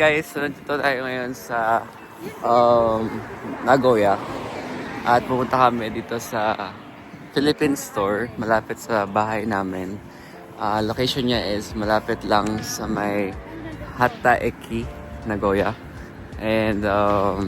guys, so nandito tayo ngayon sa Nagoya at pupunta kami dito sa Philippine Store malapit sa bahay namin. Location niya is malapit lang sa may Hatta Eki, Nagoya. And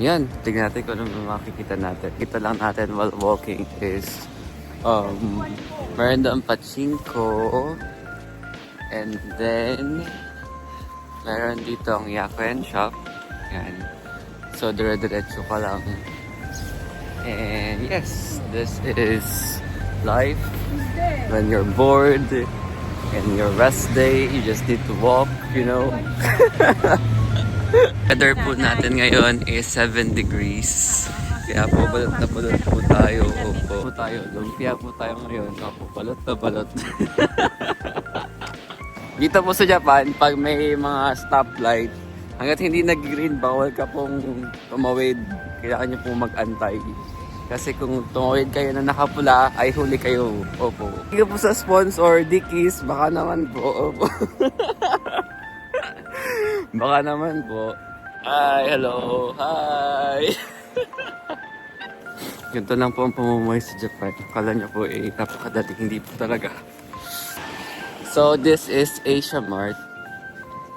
yan, tignan natin kung ano makikita natin. Kita lang natin while walking is meron doon pachinko, and then meron dito ang Yakuen shop. Yan. So, dire-diretso ka lang. And yes, this is life. When you're bored and your rest day, you just need to walk, you know. Weather po natin ngayon is 7 degrees. Kaya po balot na balot po tayo. Opo. Lumpia po tayo ngayon. Opo, balot na balot. Dito po sa Japan, pag may mga stoplight, hanggat hindi nag-green, bawal ka pong tumawid. Kailangan nyo pong mag-antay. Kasi kung tumawid kayo na nakapula, ay huli kayo. Opo. Hindi po sa sponsor, Dickies, baka naman po. Opo. Baka naman po. Hi, hello. Hi. Ganito lang po ang pamumuhay sa Japan. Akala nyo po napakadali. Hindi po talaga. So, this is Asia Mart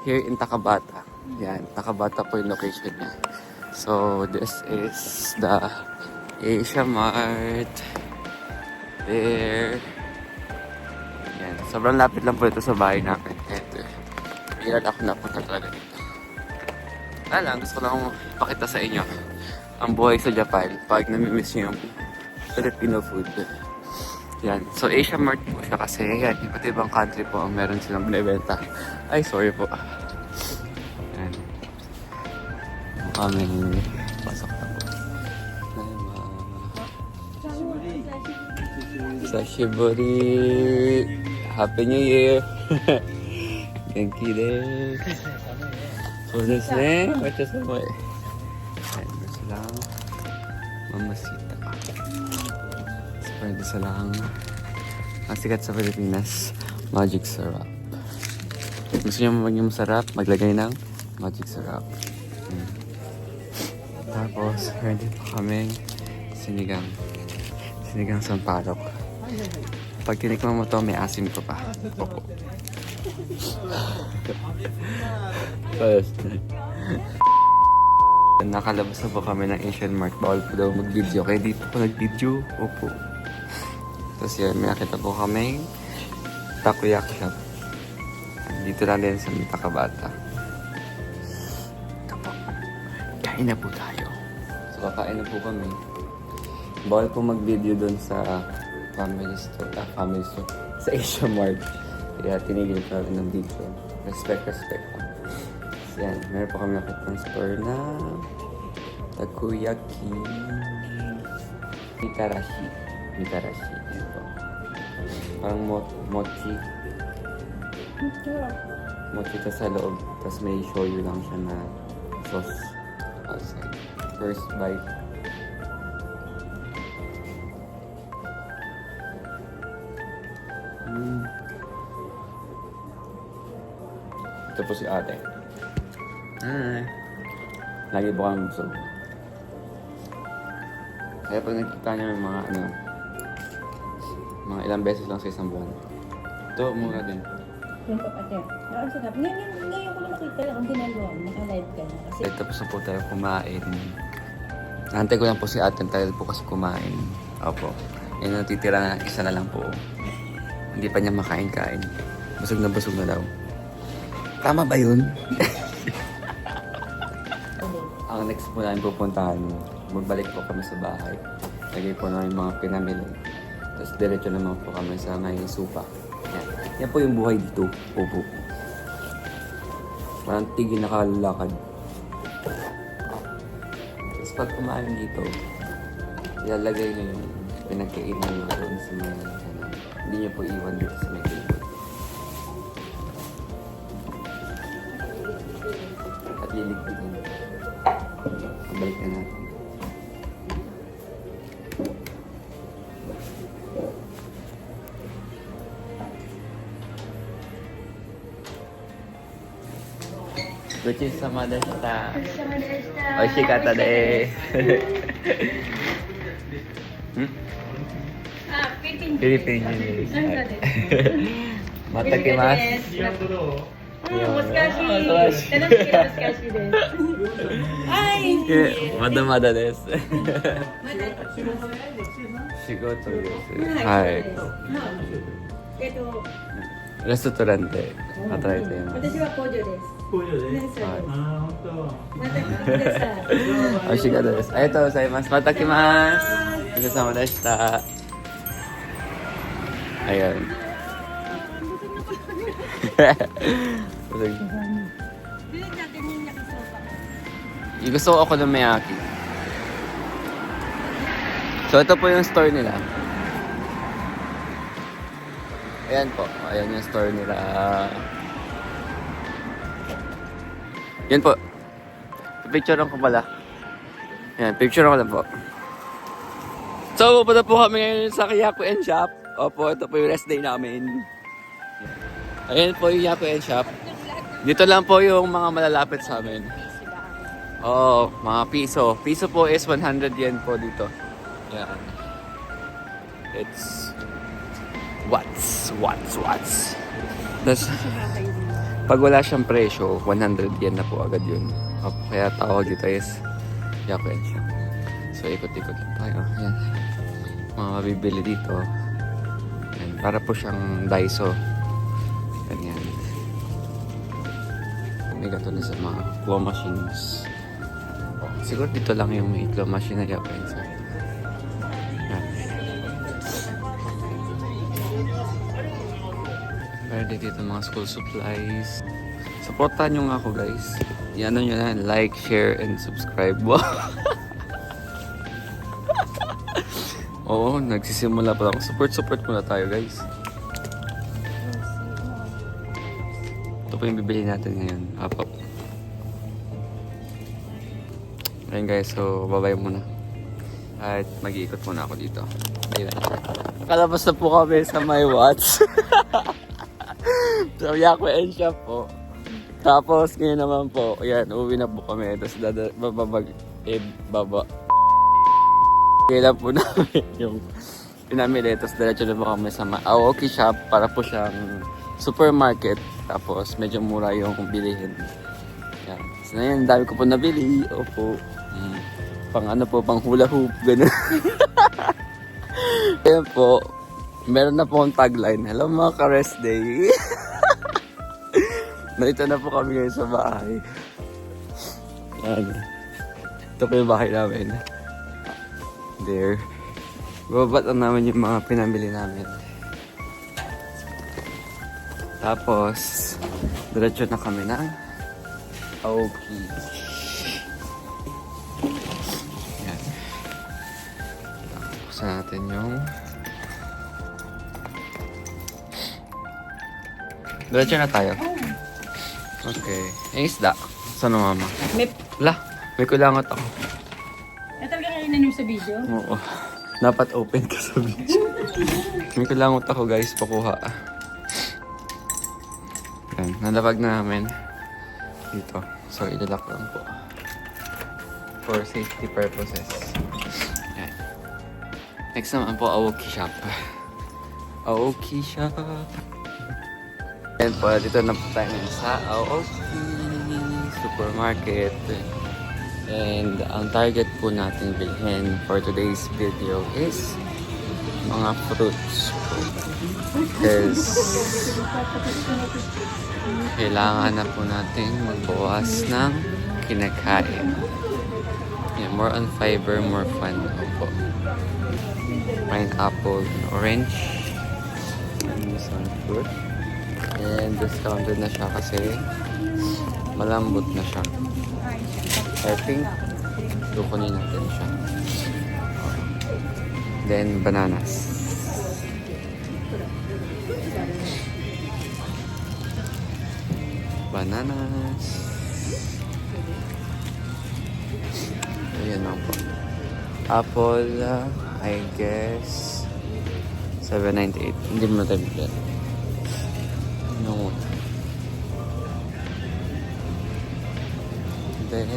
here in Takabata. Yan, Takabata po yung location niya. So, this is the Asia Mart. There. Yan, sobrang lapit lang po ito sa bahay namin. Ito. Bilan ako napunta talaga dito. Lang, gusto ko lang ipakita sa inyo ang buhay sa Japan pag namimiss nyo yung Filipino food. Yan. So, Asia Mart po siya kasi yan, iba't ibang country po ang meron silang binibenta. Ay, sorry po. Yan. Kaming pasok na po. Sashibori! Happy New Year! Genki desu! So, desu ne. Watasamai. Yan. Gusto lang mamasita. Pwede sa lang ang sikat sa Pilipinas, magic syrup. Gusto nyo maging masarap, maglagay ng magic syrup. Tapos, meron din pa kaming sinigang sampalok. Pag tinikman mo to, may asim ko pa. Opo. Nakalabas na po kami ng Asian Mart. Bawal po daw mag-video. Kaya dito po nag-video. Opo. Tapos yun, may nakita po kami takoyaki shop. Dito lang din sa Takabata. Ito po. Kain na po tayo. So, kakain na po kami. Bawal po mag-video doon sa family store. Sa Asia Mart. Kaya tinigil ko rin ng video. Respect. So, yan. Meron po kami nakitang store na takoyaki Mitarashi. Yan po. Parang mochi. Mochi ito sa loob. Tapos may shoyu lang siya na sauce outside. First bite. Ito po si ate. Hi. Lagi po kami busog. Kaya pag nagkita niya yung mga ilang beses lang sa isang buwan. Ito, mura din. Yung kapatid. Ang sarap. Ngayon ko na makita lang ang ginagawa. Naka-live ka na. Kasi Tapos na po tayo kumain. Nantay ko lang po si ate. Tayo po kasi kumain. Opo. Yung natitira na isa na lang po. Hindi pa niya makain-kain. Busog na daw. Tama ba yun? Ang next po namin pupuntahan, magbalik po kami sa bahay. Lagay po namin mga pinamili. Tapos diretso naman po kami sa may supa. Yan po yung buhay dito. Opo. Parang tigil nakalakad. Tapos pag kumain dito, ilalagay nyo yung pinagkainan nyo doon sa may hindi nyo po iwan dito sa may table. At liligpitin. Balik na natin. ごちそうさまでした。ごちそうさまでした。美味しかったです。あ、フィリピンフィリピン人です。そうです。また来ます。お疲れしい。楽しいです。はい。まだまだです。まだ仕事です。は。はいい。レストランで働いています。私は工場です。工場で。ねそうですああ、本また来てください。美味しかったです。ありがとうございます。また来ます。お疲れ様でした。Ayan. Gusto ko ako ng Miyaki. So, ito po yung store nila. Ayan po. Ayan yung store nila. Yan po. Picturean ko pala. Ayan, picturean ko lang po. So, pupunta po kami ngayon sa Yaku and Shop. Opo, ito po yung rest day namin. Ayan po yung Yaku and Shop. Dito lang po yung mga malalapit sa amin. Oo, mga piso. Piso po is 100 yen po dito. Yan. It's watts. Das, pag wala siyang presyo, 100 yen na po agad yun. Kaya tawag dito is Yaku and Shop. So, ikot-ikot lang tayo. Yan. Mga mabibili dito. Yan. Para po siyang Daiso. Ganyan. May gato na sa mga claw machines. Siguro dito lang yung may claw machine na Yaku and Shop. Yan. Meron din dito mga school supplies. Supportan nyo nga ako guys. Yan nyo na. Like, share, and subscribe. Oo, nagsisimula pa lang. Support muna tayo guys. Ito po yung bibili natin ngayon. Apo. Ayun guys, so bye-bye muna. At mag-iikot muna ako dito. Ayun. Nakalabas na po kami sa my watch. So, Yaku and Shop po. Tapos, ngayon naman po, ayan, uwi na po kami. Tapos, baba. Kailan po namin yung pinamili. Tapos, diretso na po kami sa Aoki Shop para po siyang supermarket. Tapos, medyo mura yung bilihin. Yan. So, ngayon, dami ko po nabili. Opo. Pang ano po, pang hula hoop. Ganun. Ayan po. Meron na po akong tagline. Hello mga ka-rest day. Narito na po kami ngayon sa bahay. Yan. Ito po yung bahay namin. There. Babat lang namin yung mga pinamili namin. Tapos, diretso na kami ng Aoki. Yan. Tapos natin yung diretso na tayo. Okay. Yung isda. Saan na mama? May May kulangot ako. talaga kayo nanim sa video? Oo. Dapat open ka sa video. May kulangot ako guys. Pakuha. Yan. Nalabag na namin. Dito. So, ilalak lang po. For safety purposes. Yan. Next naman po, Aoki Shop. Aoki Shop. Yan po, dito na po tayo sa Aoki Supermarket. And ang target po natin bilhin for today's video is mga fruits po. Because kailangan na po natin magbawas ng kinakain. Yeah, more on fiber, more fun po. Pineapple, orange, and some fruit. And discounted na siya kasi malambot na siya. I think kukunin natin siya. Then bananas. Bananas. Ayan lang po. Apple, I guess $7.98. Hindi mo na tayo bigyan. No. then,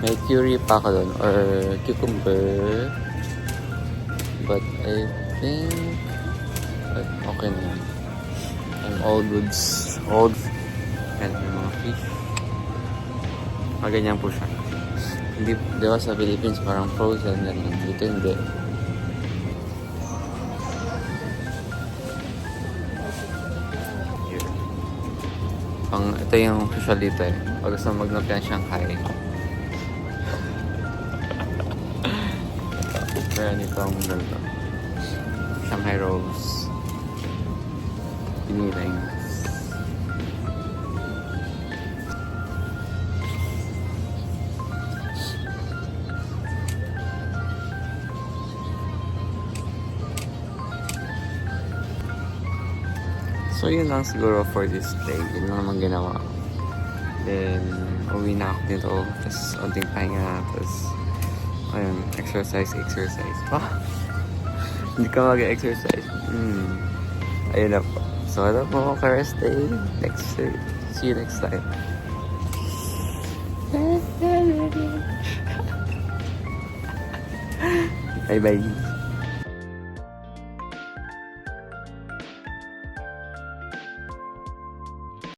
may curry pa ako doon or cucumber. But I think okay na yun. I'm all goods. And may mga fish. Ganyan po siya. Hindi, di ba sa Philippines parang frozen, ganyan. Dito hindi. Here. Ito yung usual dito eh. Pag gusto mo maglumpia ng Shanghai. Meron itong ganito. Shanghai rolls. Piniling. So yun lang siguro for this day. Yun lang naman ginawa ko. Then, uwi na ako dito. Tapos, onting pahinga. Tapos, ayun, exercise. Hindi ka mag-exercise. Ayun na po. So, ano po, ka-rest day. See you next time. Bye-bye.